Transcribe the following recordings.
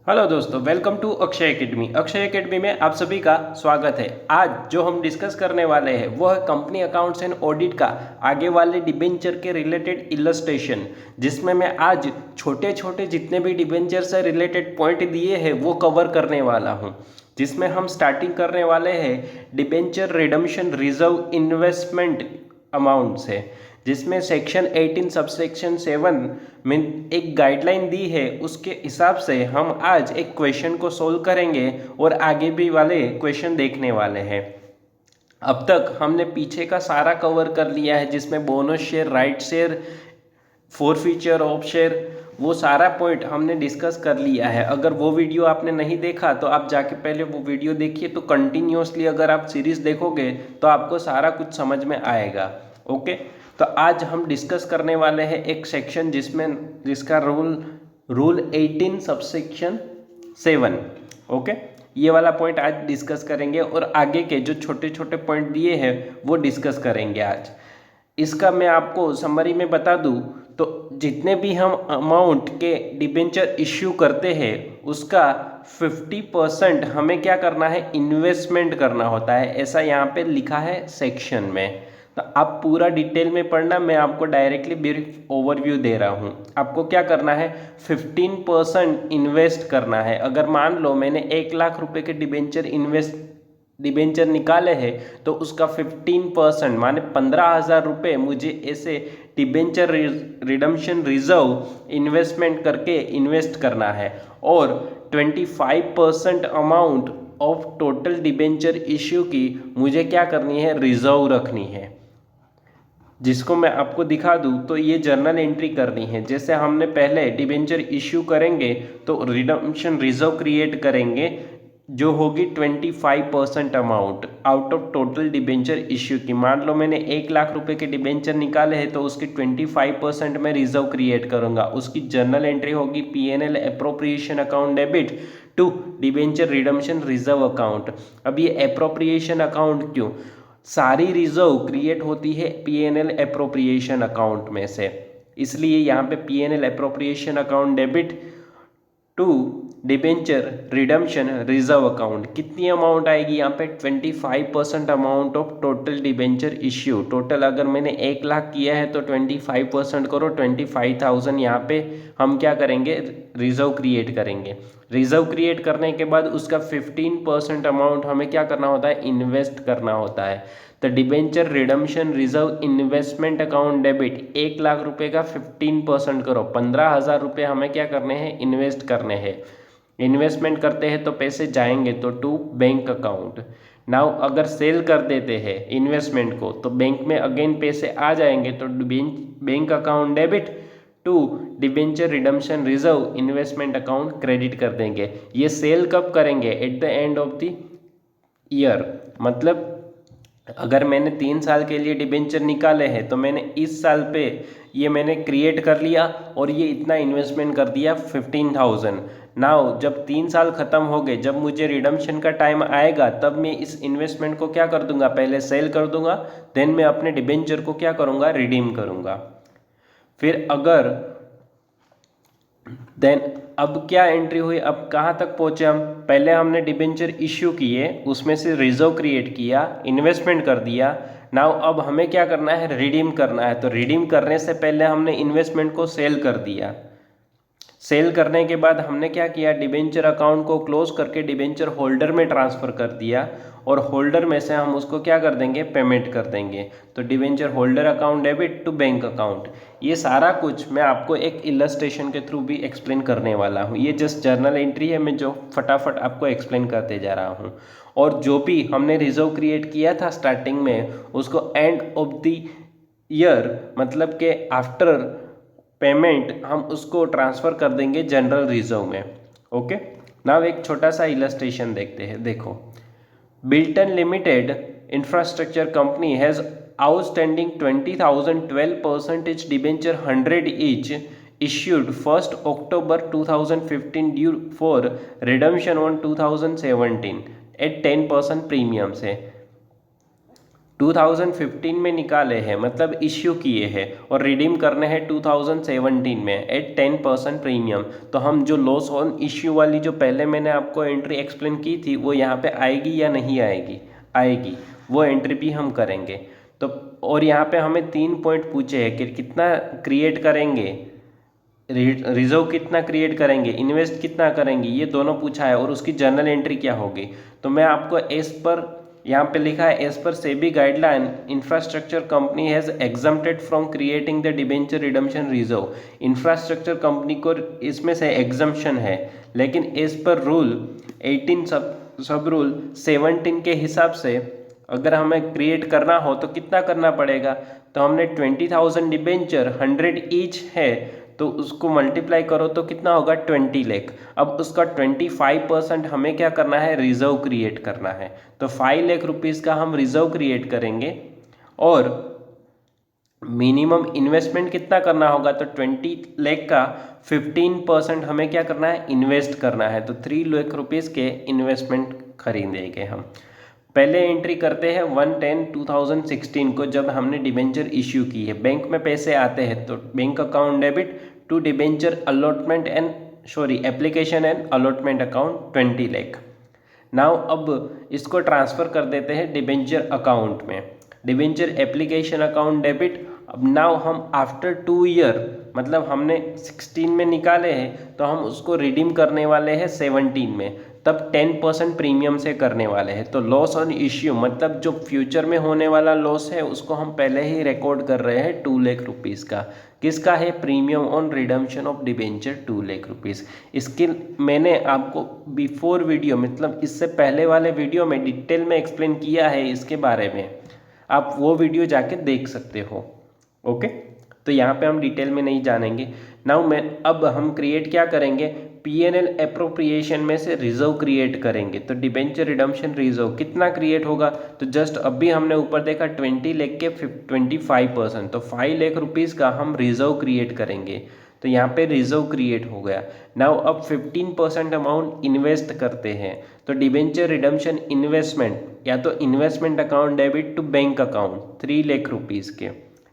Hello दोस्तों, welcome to Akshay Academy. Akshay Academy में आप सभी का स्वागत है। आज जो हम डिस्कस करने वाले हैं वो है कंपनी अकाउंट्स एंड ऑडिट का आगे वाले डिबेंचर के रिलेटेड इलस्ट्रेशन, जिसमें मैं आज छोटे छोटे जितने भी डिबेंचर से रिलेटेड पॉइंट दिए हैं वो कवर करने वाला हूँ। जिसमें हम स्टार्टिंग करने वाले हैं debenture redemption reserve investment amount से, जिसमें सेक्शन 18 सबसेक्शन 7 में एक गाइडलाइन दी है। उसके हिसाब से हम आज एक क्वेश्चन को सोल्व करेंगे और आगे भी वाले क्वेश्चन देखने वाले हैं। अब तक हमने पीछे का सारा कवर कर लिया है, जिसमें bonus share, right share, forfeiture of share, वो सारा पॉइंट हमने डिस्कस कर लिया है। अगर वो वीडियो आपने नहीं देखा तो आप जाके पहले वो वीडियो देखिए, तो कंटिन्यूसली अगर आप सीरीज देखोगे तो आपको सारा कुछ समझ में आएगा। ओके, तो आज हम डिस्कस करने वाले हैं एक सेक्शन जिसका रूल 18 सबसेक्शन 7। ओके, ये वाला पॉइंट आज डिस्कस करेंगे और आगे के जो छोटे छोटे पॉइंट दिए हैं वो डिस्कस करेंगे आज। इसका मैं आपको समरी में बता दूं तो जितने भी हम अमाउंट के डिबेंचर इश्यू करते हैं उसका 50% हमें क्या करना है, इन्वेस्टमेंट करना होता है। ऐसा यहाँ पे लिखा है सेक्शन में। तो आप पूरा डिटेल में पढ़ना, मैं आपको डायरेक्टली ब्रीफ ओवरव्यू दे रहा हूँ। आपको क्या करना है, 15% इन्वेस्ट करना है। अगर मान लो मैंने 1 लाख रुपए के डिबेंचर निकाले हैं तो उसका 15% माने 15,000 रुपये मुझे ऐसे डिबेंचर रिडम्पशन रिजर्व इन्वेस्टमेंट करके इन्वेस्ट करना है। और 25% amount of total debenture issue की मुझे क्या करनी है, रिजर्व रखनी है। जिसको मैं आपको दिखा दूं तो ये जर्नल एंट्री करनी है। जैसे हमने पहले डिबेंचर इश्यू करेंगे तो रिडम्पशन रिजर्व क्रिएट करेंगे, जो होगी 25% amount out of total debenture issue की। मान लो मैंने 1 लाख रुपए के डिबेंचर निकाले हैं तो उसकी 25% में रिजर्व क्रिएट करूंगा। उसकी जर्नल एंट्री होगी P&L appropriation account debit to debenture redemption reserve account. अब ये एप्रोप्रिएशन अकाउंट क्यों, सारी रिजर्व क्रिएट होती है P&L एप्रोप्रिएशन अकाउंट में से, इसलिए यहाँ पे P&L appropriation account debit to debenture redemption reserve account. कितनी अमाउंट आएगी यहाँ पे, 25% amount of total debenture issue. Total अगर मैंने 1 लाख किया है तो 25% करो, 25,000 यहाँ पे हम क्या करेंगे, रिजर्व क्रिएट करेंगे। रिजर्व क्रिएट करने के बाद उसका 15% अमाउंट हमें क्या करना होता है, इन्वेस्ट करना होता है। तो debenture redemption reserve investment account debit 1 lakh रुपए का 15% करो, 15,000 रुपये हमें क्या करने हैं, इन्वेस्ट करने हैं। इन्वेस्टमेंट करते हैं तो पैसे जाएंगे तो टू बैंक अकाउंट। नाउ अगर सेल कर देते हैं इन्वेस्टमेंट को तो बैंक में अगेन पैसे आ जाएंगे, तो bank account debit to debenture redemption reserve investment account credit कर देंगे। ये सेल कब करेंगे, at the end of the year. मतलब अगर मैंने 3 साल के लिए डिबेंचर निकाले हैं तो मैंने इस साल पे ये मैंने क्रिएट कर लिया और ये इतना इन्वेस्टमेंट कर दिया 15,000। नाउ जब 3 साल ख़त्म हो गए, जब मुझे रिडम्पशन का टाइम आएगा तब मैं इस इन्वेस्टमेंट को क्या कर दूंगा, पहले सेल कर दूंगा, देन मैं अपने डिबेंचर को क्या करूंगा, रिडीम करूंगा। फिर अगर देन अब क्या एंट्री हुई, अब कहाँ तक पहुँचे हम, पहले हमने डिबेंचर इश्यू किए, उसमें से रिजर्व क्रिएट किया, इन्वेस्टमेंट कर दिया। नाउ अब हमें क्या करना है, रिडीम करना है। तो रिडीम करने से पहले हमने इन्वेस्टमेंट को सेल कर दिया। सेल करने के बाद हमने क्या किया, डिबेंचर अकाउंट को क्लोज करके डिबेंचर होल्डर में ट्रांसफ़र कर दिया और होल्डर में से हम उसको क्या कर देंगे, पेमेंट कर देंगे। तो debenture holder account debit to bank account. ये सारा कुछ मैं आपको एक इलस्ट्रेशन के थ्रू भी एक्सप्लेन करने वाला हूँ। ये जस्ट जर्नल एंट्री है, मैं जो फटाफट आपको एक्सप्लेन करते जा रहा हूँ। और जो भी हमने रिजर्व क्रिएट किया था स्टार्टिंग में, उसको एंड ऑफ द ईयर मतलब के आफ्टर पेमेंट हम उसको ट्रांसफ़र कर देंगे जनरल रिजर्व में। ओके, नाउ एक छोटा सा इलस्ट्रेशन देखते हैं। देखो, built-in limited infrastructure company has outstanding 20,000 12% debenture 100 each issued 1st October 2015 due for redemption on 2017 at 10% premium से। 2015 में निकाले हैं, मतलब इश्यू किए हैं, और रिडीम करने हैं 2017 में एट 10% प्रीमियम। तो हम जो लॉस ऑन इश्यू वाली जो पहले मैंने आपको एंट्री एक्सप्लेन की थी वो यहाँ पे आएगी या नहीं आएगी? आएगी, वो एंट्री भी हम करेंगे। तो और यहाँ पे हमें 3 पॉइंट पूछे हैं कि कितना क्रिएट करेंगे, रिजर्व कितना क्रिएट करेंगे, इन्वेस्ट कितना करेंगे, ये दोनों पूछा है, और उसकी जर्नल एंट्री क्या होगी। तो मैं आपको एज पर यहाँ पे लिखा है, as per SEBI guideline infrastructure company has exempted from creating the debenture redemption reserve. Infrastructure company को इसमें से एग्जम्पशन है, लेकिन एज पर रूल 18 सब रूल 17 के हिसाब से अगर हमें क्रिएट करना हो तो कितना करना पड़ेगा। तो हमने 20,000 डिबेंचर 100 ईच है, तो उसको मल्टीप्लाई करो तो कितना होगा 20 लाख। अब उसका 25% हमें क्या करना है, रिजर्व क्रिएट करना है। तो 5 लाख रुपीज़ का हम रिजर्व क्रिएट करेंगे, और मिनिमम इन्वेस्टमेंट कितना करना होगा, तो 20 लाख का 15% हमें क्या करना है, इन्वेस्ट करना है। तो 3 लाख रुपीज़ के इन्वेस्टमेंट खरीदेंगे हम। पहले एंट्री करते हैं 1/10/2016 को, जब हमने डिबेंचर इश्यू की है। बैंक में पैसे आते हैं तो bank account debit to debenture allotment and application and allotment account 20 lakh. Now अब इसको ट्रांसफ़र कर देते हैं डिबेंचर अकाउंट में। Debenture application account debit. अब नाउ हम आफ्टर 2 ईयर, मतलब हमने 16 में निकाले हैं तो हम उसको रिडीम करने वाले हैं 17 में, तब 10% प्रीमियम से करने वाले हैं। तो लॉस ऑन इश्यू, मतलब जो फ्यूचर में होने वाला लॉस है उसको हम पहले ही रिकॉर्ड कर रहे हैं 2 लाख रुपीज़ का। किसका है, premium on redemption of debenture 2 lakh rupees. इसके मैंने आपको बिफोर वीडियो, मतलब इससे पहले वाले वीडियो में डिटेल में एक्सप्लेन किया है इसके बारे में, आप वो वीडियो जाके देख सकते हो। ओके, तो यहाँ पे हम डिटेल में नहीं जानेंगे। नाउ अब हम क्रिएट क्या करेंगे, P&L अप्रोप्रिएशन में से रिजर्व क्रिएट करेंगे। तो डिबेंचर रिडम्पशन रिजर्व कितना क्रिएट होगा, तो जस्ट अभी हमने ऊपर देखा 20 लाख के 25%, तो 5 लाख रुपीज़ का हम रिजर्व क्रिएट करेंगे। तो यहाँ पे रिजर्व क्रिएट हो गया। नाउ अब 15% अमाउंट इन्वेस्ट करते हैं। तो डिबेंचर रिडम्पशन इन्वेस्टमेंट, या तो investment account debit to bank account 3 lakh rupees के।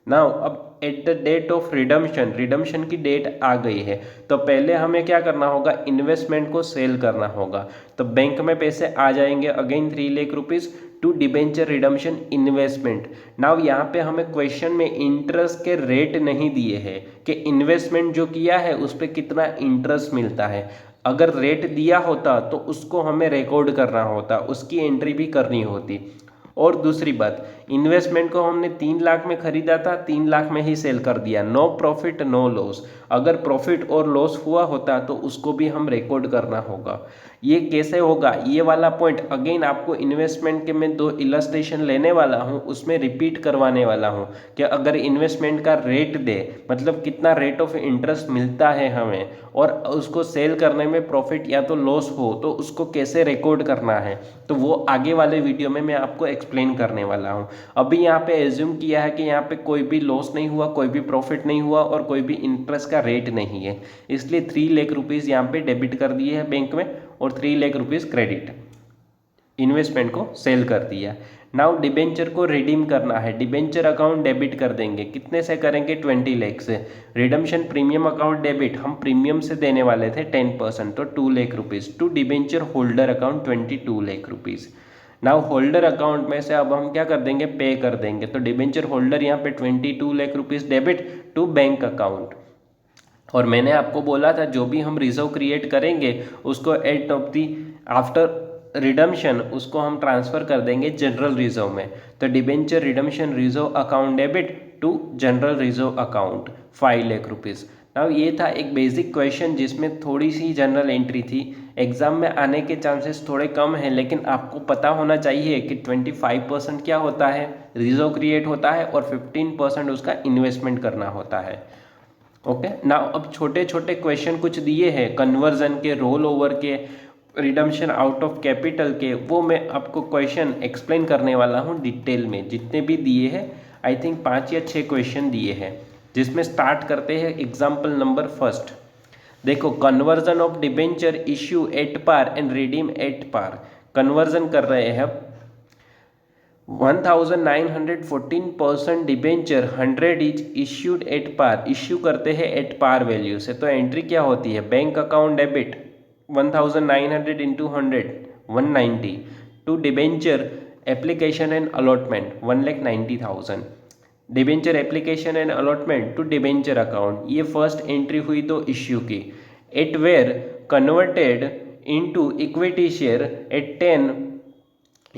नाउ अब at the date of redemption, redemption की डेट आ गई है, तो पहले हमें क्या करना होगा, इन्वेस्टमेंट को सेल करना होगा। तो बैंक में पैसे आ जाएंगे again 3 lakh rupees to debenture redemption investment. Now यहाँ पे हमें क्वेश्चन में इंटरेस्ट के रेट नहीं दिए हैं कि इन्वेस्टमेंट जो किया है उस पर कितना इंटरेस्ट मिलता है। अगर रेट दिया होता तो उसको हमें रिकॉर्ड करना होता, उसकी एंट्री भी करनी होती। और दूसरी बात, इन्वेस्टमेंट को हमने 3 लाख में खरीदा था, 3 लाख में ही सेल कर दिया। No profit no loss. अगर प्रॉफिट और लॉस हुआ होता तो उसको भी हम रिकॉर्ड करना होगा। ये कैसे होगा, ये वाला पॉइंट अगेन आपको इन्वेस्टमेंट के मैं 2 इलस्ट्रेशन लेने वाला हूँ, उसमें रिपीट करवाने वाला हूँ कि अगर इन्वेस्टमेंट का रेट दे, मतलब कितना रेट ऑफ इंटरेस्ट मिलता है हमें, और उसको सेल करने में प्रॉफिट या तो लॉस हो तो उसको कैसे रिकॉर्ड करना है, तो वो आगे वाले वीडियो में मैं आपको एक्सप्लेन करने वाला हूँ। अभी यहाँ पे एज्यूम किया है कि यहाँ पे कोई भी लॉस नहीं हुआ, कोई भी प्रॉफिट नहीं हुआ और कोई भी इंटरेस्ट का रेट नहीं है, इसलिए 3 लाख रुपीज़ यहाँ पे डेबिट कर दिए हैं बैंक में और 3 लाख रुपीज़ क्रेडिट, इन्वेस्टमेंट को सेल कर दिया। नाउ डिबेंचर को रिडीम करना है, डिबेंचर अकाउंट डेबिट कर देंगे। कितने से करेंगे, 20 लाख से। रिडम्पशन प्रीमियम अकाउंट डेबिट, हम प्रीमियम से देने वाले थे 10%, तो 2 lakh rupees to debenture holder account 22 lakh rupees. Now holder account में से अब हम क्या कर देंगे, पे कर देंगे। तो डिबेंचर होल्डर यहाँ पे 22 lakh rupees debit to bank account. और मैंने आपको बोला था जो भी हम रिजर्व क्रिएट करेंगे उसको at of the after redemption उसको हम ट्रांसफ़र कर देंगे जनरल रिजर्व में। तो debenture redemption reserve account debit to general reserve account 5 lakh rupees. Now ये था एक बेसिक क्वेश्चन जिसमें थोड़ी सी जनरल एंट्री थी। एग्जाम में आने के चांसेस थोड़े कम हैं, लेकिन आपको पता होना चाहिए कि 25% क्या होता है, रिजर्व क्रिएट होता है, और 15% उसका इन्वेस्टमेंट करना होता है। ओके, नाउ अब छोटे छोटे क्वेश्चन कुछ दिए हैं कन्वर्जन के, रोल ओवर के, रिडम्पशन आउट ऑफ कैपिटल के, वो मैं आपको क्वेश्चन एक्सप्लेन करने वाला हूँ डिटेल में। जितने भी दिए हैं आई थिंक 5 या 6 क्वेश्चन दिए हैं, जिसमें स्टार्ट करते हैं एग्जाम्पल नंबर फर्स्ट। देखो, conversion of debenture issue at par and redeem at par. Conversion कर रहे हैं अब 1914% debenture 100 is issued at par, issue करते हैं एट पार वैल्यू से। तो एंट्री क्या होती है, bank account debit 1900 into 100 190 to debenture application and allotment 1,90,000, debenture application and allotment to debenture account, ये फर्स्ट एंट्री हुई तो इश्यू की। It were converted into equity share at 10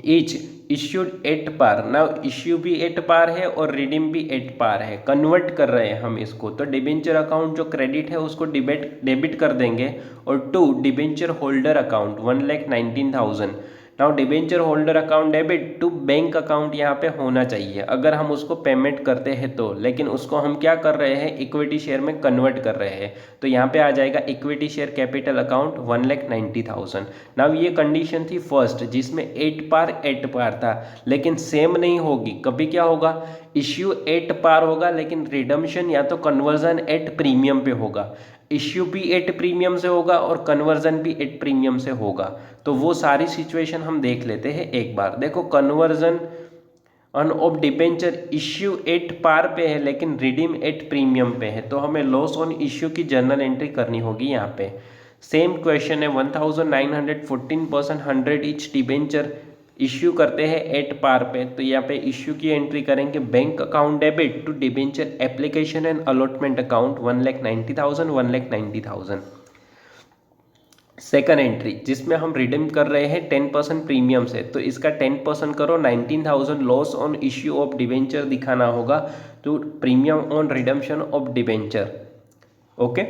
each issued at par. Now issue भी at par है और redeem भी at par है, convert कर रहे हैं हम इसको। तो डिबेंचर अकाउंट जो क्रेडिट है उसको डेबिट कर देंगे, और to debenture holder account 1,19,000। Now debenture holder account debit to bank account यहाँ पे होना चाहिए अगर हम उसको पेमेंट करते हैं तो, लेकिन उसको हम क्या कर रहे हैं, इक्विटी शेयर में कन्वर्ट कर रहे हैं। तो यहाँ पे आ जाएगा equity share capital account 1,90,000। Now ये कंडीशन थी फर्स्ट जिसमें 8 पार था, लेकिन सेम नहीं होगी। कभी क्या होगा, इश्यू 8 पार होगा लेकिन रिडम्शन या तो कन्वर्जन एट प्रीमियम पे होगा, इश्यू भी एट प्रीमियम से होगा और कन्वर्जन भी एट प्रीमियम से होगा। तो वो सारी सिचुएशन हम देख लेते हैं एक बार। देखो conversion of debenture issue at par पे है लेकिन रिडीम एट प्रीमियम पे है, तो हमें लॉस ऑन इश्यू की जर्नल एंट्री करनी होगी यहाँ पे। सेम क्वेश्चन है, 1914% 100 ईच डिबेंचर इश्यू करते हैं एट पार पे, तो यहाँ पे इश्यू की एंट्री करेंगे bank account debit to debenture application and allotment account 1,90,000। Second entry जिसमें हम रिडीम कर रहे हैं 10% प्रीमियम से, तो इसका 10% करो, 19,000 loss on issue of debenture दिखाना होगा, तो premium on redemption of debenture. Okay,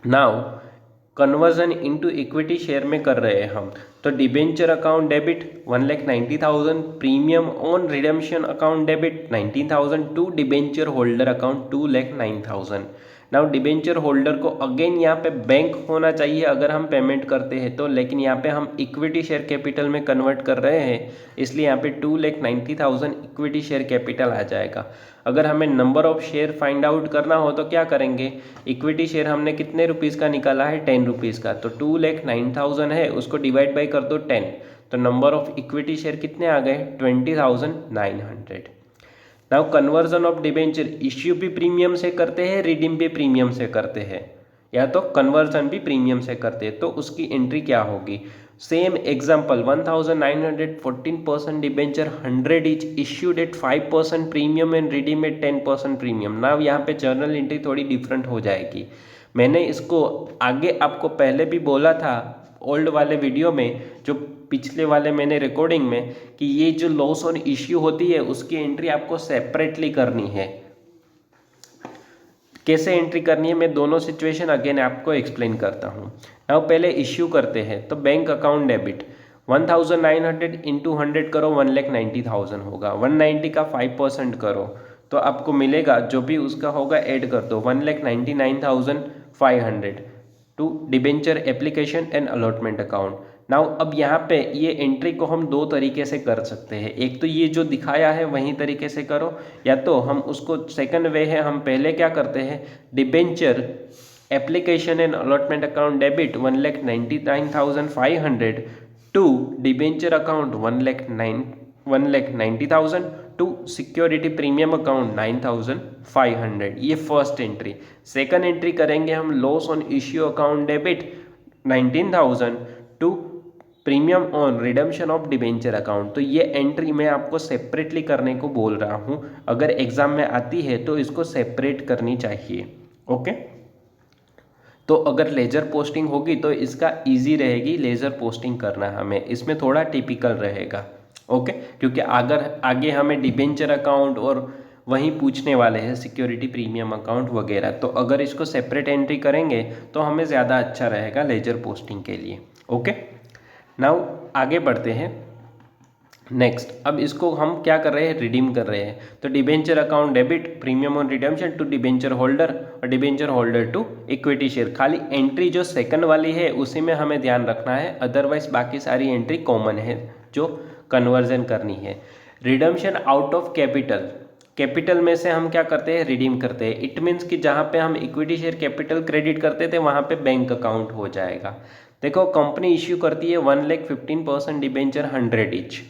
now conversion into equity share में कर रहे हैं हम, तो debenture account debit 1,90,000, premium on redemption account debit 19,000 to debenture holder account 2,09,000। Now debenture holder को अगेन यहाँ पे बैंक होना चाहिए अगर हम पेमेंट करते हैं तो, लेकिन यहाँ पे हम इक्विटी शेयर कैपिटल में कन्वर्ट कर रहे हैं, इसलिए यहाँ पे 2,90,000 इक्विटी शेयर कैपिटल आ जाएगा। अगर हमें number of share find out करना हो तो क्या करेंगे, इक्विटी शेयर हमने कितने रुपीज़ का निकाला है, 10 रुपीज़ का, तो 2,09,000 है, उसको डिवाइड बाई कर दो 10, तो नंबर ऑफ इक्विटी शेयर कितने आ गए, 20,900। Now conversion of debenture issue भी प्रीमियम से करते हैं, रिडीम भी प्रीमियम से करते हैं, या तो कन्वर्जन भी प्रीमियम से करते हैं, तो उसकी एंट्री क्या होगी। Same example, 1914% debenture 100 is issued at 5% premium and redeem at 10% premium. Now यहाँ पे जर्नल एंट्री थोड़ी डिफरेंट हो जाएगी। मैंने इसको आगे आपको पहले भी बोला था ओल्ड वाले वीडियो में, जो पिछले वाले मैंने रिकॉर्डिंग में, कि ये जो लॉस ऑन इश्यू होती है उसकी एंट्री आपको सेपरेटली करनी है। कैसे एंट्री करनी है मैं दोनों सिचुएशन अगेन आपको एक्सप्लेन करता हूँ। नाउ पहले इश्यू करते हैं, तो बैंक अकाउंट डेबिट 1,900 इंटू 100 करो, 1,90,000 होगा, 190 का 5% करो तो आपको मिलेगा जो भी उसका होगा ऐड कर दो, 1,99,500 to debenture application and allotment account. Now अब यहाँ पे ये एंट्री को हम दो तरीके से कर सकते हैं, एक तो ये जो दिखाया है वही तरीके से करो, या तो हम उसको सेकंड वे है, हम पहले क्या करते हैं, debenture application and allotment account debit 1,99,500 to debenture account 1,90,000 to security premium account 9,500। ये फर्स्ट एंट्री। सेकंड एंट्री करेंगे हम loss on issue account debit 19,000 to premium on redemption of debenture account. तो ये एंट्री मैं आपको सेपरेटली करने को बोल रहा हूँ, अगर एग्जाम में आती है तो इसको सेपरेट करनी चाहिए। ओके, तो अगर लेजर पोस्टिंग होगी तो इसका इजी रहेगी लेजर पोस्टिंग करना, हमें इसमें थोड़ा टिपिकल रहेगा। ओके, क्योंकि अगर आगे हमें डिबेंचर अकाउंट और वहीं पूछने वाले हैं सिक्योरिटी प्रीमियम अकाउंट वगैरह, तो अगर इसको सेपरेट एंट्री करेंगे तो हमें ज़्यादा अच्छा रहेगा लेजर पोस्टिंग के लिए। ओके, नाउ आगे बढ़ते हैं नेक्स्ट। अब इसको हम क्या कर रहे हैं, रिडीम कर रहे हैं, तो debenture account debit premium on redemption to debenture holder और debenture holder to equity share. खाली एंट्री जो सेकंड वाली है उसी में हमें ध्यान रखना है, अदरवाइज बाकी सारी एंट्री कॉमन है जो कन्वर्जन करनी है। Redemption out of capital, capital में से हम क्या करते हैं, रिडीम करते हैं। इट मीन्स कि जहाँ पे हम इक्विटी शेयर कैपिटल क्रेडिट करते थे वहाँ पे बैंक अकाउंट हो जाएगा। देखो कंपनी इश्यू करती है 1,15% debenture 100 each,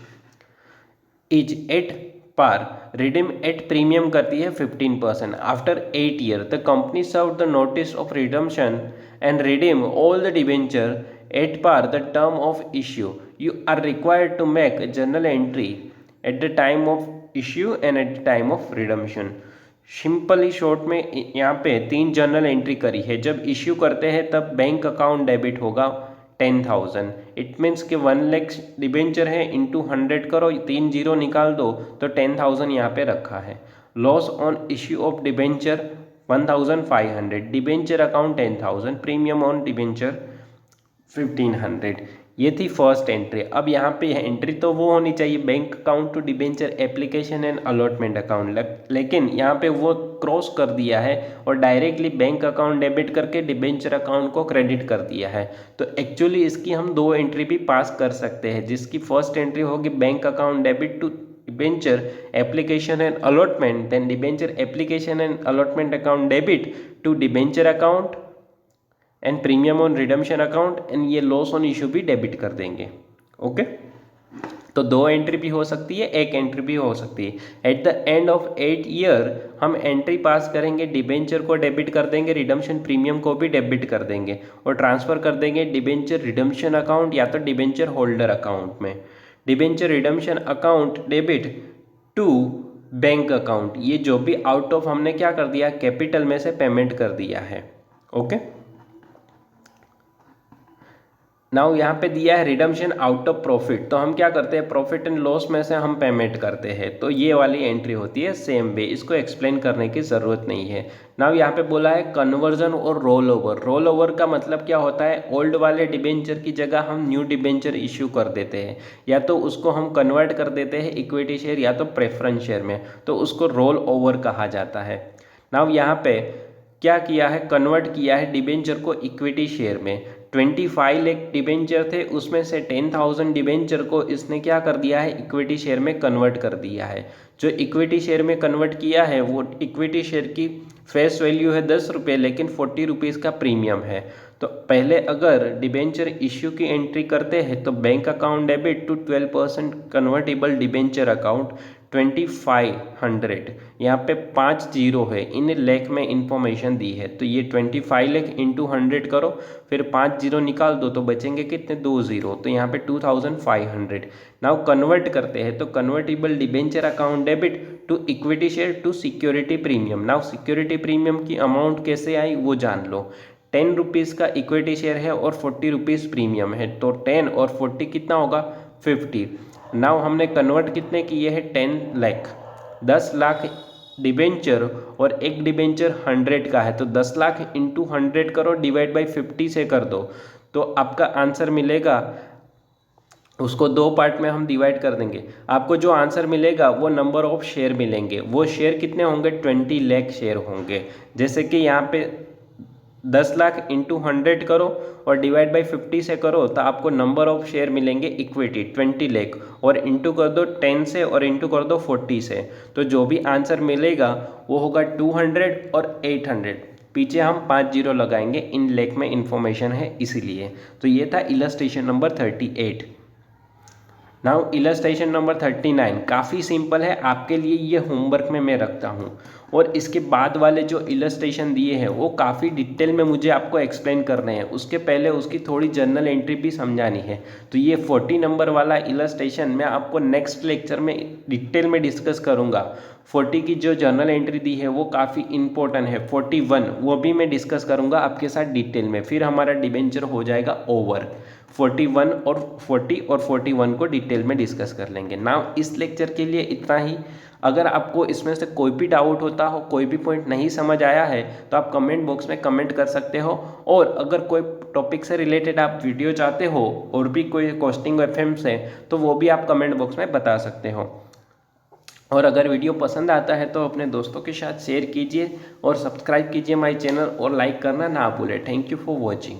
is at par, redeem at premium करती है 15%। After 8 year the company serve the notice of redemption and redeem all the debenture at par the term of issue. You are required to make journal entry at the time of issue and at the time of redemption. Simply short में यहाँ पे 3 journal entry करी है। जब issue करते हैं तब bank account debit होगा 10,000। इट मीन्स कि 1 लाख डिबेंचर है इंटू 100 करो, 3 जीरो निकाल दो तो 10,000 यहाँ पे रखा है। Loss on issue of debenture 1,500, debenture account 10,000, premium on debenture 1,500। ये थी फर्स्ट एंट्री। अब यहाँ पे एंट्री तो वो होनी चाहिए bank account to debenture application and allotment account, लेकिन यहाँ पे वो क्रॉस कर दिया है और डायरेक्टली बैंक अकाउंट डेबिट करके डिबेंचर अकाउंट को क्रेडिट कर दिया है। तो एक्चुअली इसकी हम 2 एंट्री भी पास कर सकते हैं, जिसकी फर्स्ट एंट्री होगी bank account debit to debenture application and allotment, then debenture application and allotment account debit to debenture account and premium on redemption account, and ये लॉस ऑन इशू भी डेबिट कर देंगे। ओके, तो 2 entry भी हो सकती है, 1 एंट्री भी हो सकती है। Eight the end of 8 year हम एंट्री पास करेंगे, डिबेंचर को डेबिट कर देंगे, रिडम्पशन प्रीमियम को भी डेबिट कर देंगे और ट्रांसफर कर देंगे डिबेंचर रिडम्पशन अकाउंट या तो डिबेंचर होल्डर अकाउंट में। Debenture redemption account debit to bank account, ये जो भी आउट ऑफ हमने क्या कर दिया, कैपिटल में से पेमेंट कर दिया है। ओके, नाउ यहाँ पे दिया है रिडम्पशन आउट ऑफ प्रॉफिट, तो हम क्या करते हैं, प्रॉफिट एंड लॉस में से हम पेमेंट करते हैं, तो ये वाली एंट्री होती है सेम वे, इसको एक्सप्लेन करने की ज़रूरत नहीं है। नाउ यहाँ पे बोला है कन्वर्जन और रोल ओवर। रोल ओवर का मतलब क्या होता है, ओल्ड वाले डिबेंचर की जगह हम न्यू डिबेंचर इश्यू कर देते हैं, या तो उसको हम कन्वर्ट कर देते हैं इक्विटी शेयर या तो प्रेफरेंस शेयर में, तो उसको रोल ओवर कहा जाता है। नाउ यहाँ पे क्या किया है, कन्वर्ट किया है डिबेंचर को इक्विटी शेयर में। 25 लाख डिबेंचर थे, उसमें से 10,000 डिबेंचर को इसने क्या कर दिया है, इक्विटी शेयर में कन्वर्ट कर दिया है। जो इक्विटी शेयर में कन्वर्ट किया है वो इक्विटी शेयर की फेस वैल्यू है 10 रुपये, लेकिन 40 रुपीज़ का प्रीमियम है। तो पहले अगर डिबेंचर इश्यू की एंट्री करते हैं तो bank account debit to 12% convertible debenture account 2500, यहाँ पे 5 जीरो है, इन लाख में इंफॉर्मेशन दी है, तो ये 25 लाख इंटू 100 करो, फिर 5 जीरो निकाल दो तो बचेंगे कितने, 2 जीरो, तो यहाँ पे 2500। नाउ कन्वर्ट करते हैं तो convertible debenture account debit to equity share to security premium. Now security premium की अमाउंट कैसे आई वो जान लो। 10 रुपीज़ का इक्विटी शेयर है और 40 रुपीज़ प्रीमियम है, तो 10 और 40 कितना होगा, 50। नाउ हमने कन्वर्ट कितने किए हैं, 10 लाख, 10 लाख डिबेंचर और एक डिबेंचर 100 का है, तो 10 लाख इंटू 100 करो, डिवाइड बाई 50 से कर दो, तो आपका आंसर मिलेगा, उसको 2 पार्ट में हम डिवाइड कर देंगे। आपको जो आंसर मिलेगा वो नंबर ऑफ शेयर मिलेंगे, वो शेयर कितने होंगे, 20 लाख शेयर होंगे। जैसे कि यहाँ पे 10 लाख इंटू 100 करो और डिवाइड बाई 50 से करो, तो आपको नंबर ऑफ शेयर मिलेंगे इक्विटी 20 लाख, और इंटू कर दो 10 से और इंटू कर दो 40 से, तो जो भी आंसर मिलेगा वो होगा 200 और 800। पीछे हम 5 जीरो लगाएंगे, इन लाख में इंफॉर्मेशन है इसीलिए। तो ये था illustration number 38। Now illustration number 39 काफ़ी सिंपल है, आपके लिए ये होमवर्क में मैं रखता हूँ, और इसके बाद वाले जो इलस्ट्रेशन दिए हैं वो काफ़ी डिटेल में मुझे आपको एक्सप्लेन करने हैं, उसके पहले उसकी थोड़ी जर्नल एंट्री भी समझानी है। तो ये 40 नंबर वाला इलस्ट्रेशन मैं आपको नेक्स्ट लेक्चर में डिटेल में डिस्कस करूँगा। 40 की जो जर्नल एंट्री दी है वो काफ़ी इंपॉर्टेंट है। 41 वो भी मैं डिस्कस करूँगा आपके साथ डिटेल में, फिर हमारा डिबेंचर हो जाएगा ओवर। 41 और 40 और 41 को डिटेल में डिस्कस कर लेंगे। नाउ इस लेक्चर के लिए इतना ही। अगर आपको इसमें से कोई भी डाउट होता हो, कोई भी पॉइंट नहीं समझ आया है, तो आप कमेंट बॉक्स में कमेंट कर सकते हो, और अगर कोई टॉपिक से रिलेटेड आप वीडियो चाहते हो और भी कोई कॉस्टिंग एफएम से, तो वो भी आप कमेंट बॉक्स में बता सकते हो। और अगर वीडियो पसंद आता है तो अपने दोस्तों के साथ शेयर कीजिए और सब्सक्राइब कीजिए माय चैनल, और लाइक करना ना भूलें। Thank you for watching.